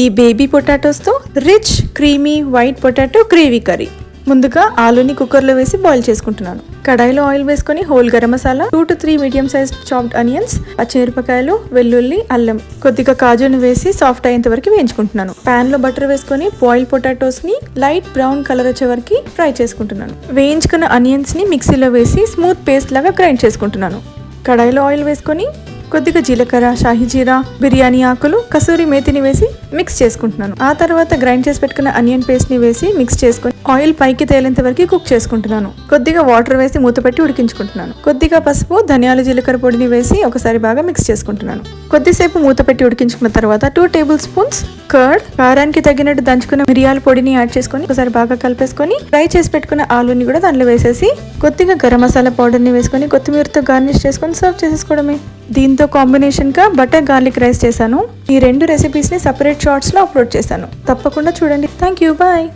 ఈ బేబీ పొటాటోస్తో rich creamy white potato gravy curry. ముందుగా ఆలూని కుక్కర్లో వేసి బాయిల్ చేసుకుంటున్నాను. కడాయిలో ఆయిల్ వేసుకొని whole garam masala, 2 to 3 medium size chopped onions, పచ్చిమిరపకాయలు, వెల్లుల్లి, అల్లం, కొద్దిగా కాజును వేసి సాఫ్ట్ అయ్యేంత వరకు వేయించుకుంటున్నాను. పాన్ లో బటర్ వేసుకొని బాయిల్ పొటాటోస్ ని లైట్ బ్రౌన్ కలర్ వచ్చే వరకు ఫ్రై చేసుకుంటున్నాను. వేయించుకున్న ఆనియన్స్ ని మిక్సీలో వేసి స్మూత్ పేస్ట్ లాగా గ్రైండ్ చేసుకుంటున్నాను. కడాయిలో ఆయిల్ వేసుకొని కొద్దిగా జీలకర్ర, షాహీ జీరా, బిర్యానీ ఆకులు, కసూరి మేతిని వేసి మిక్స్ చేసుకుంటున్నాను. ఆ తర్వాత గ్రైండ్ చేసి పెట్టుకున్న ఆనియన్ పేస్ట్ ని వేసి మిక్స్ చేసుకుని ఆయిల్ పైకి తేలేంత వరకు కుక్ చేసుకుంటున్నాను. కొద్దిగా వాటర్ వేసి మూత పెట్టి ఉడికించుకుంటున్నాను. కొద్దిగా పసుపు, ధనియాలు, జీలకర్ర పొడిని వేసి ఒకసారి బాగా మిక్స్ చేసుకుంటున్నాను. కొద్దిసేపు మూత పెట్టి ఉడికించుకున్న తర్వాత 2 టేబుల్ స్పూన్స్ కర్డ్, కారానికి తగినట్టు దంచుకున్న మిరియాల పొడిని యాడ్ చేసుకొని ఒకసారి బాగా కలిపేసుకొని ఫ్రై చేసి పెట్టుకున్న ఆలూని కూడా దాంట్లో వేసేసి కొద్దిగా గరం మసాలా పౌడర్ ని వేసుకొని కొత్తిమీరతో గార్నిష్ చేసుకొని సర్వ్ చేసేసుకోవడమే. దీంతో కాంబినేషన్ గా బటర్ గార్లిక్ రైస్ చేశాను. ఈ 2 రెసిపీస్ ని సెపరేట్ షార్ట్స్ లో అప్లోడ్ చేశాను, తప్పకుండా చూడండి. Thank you, bye.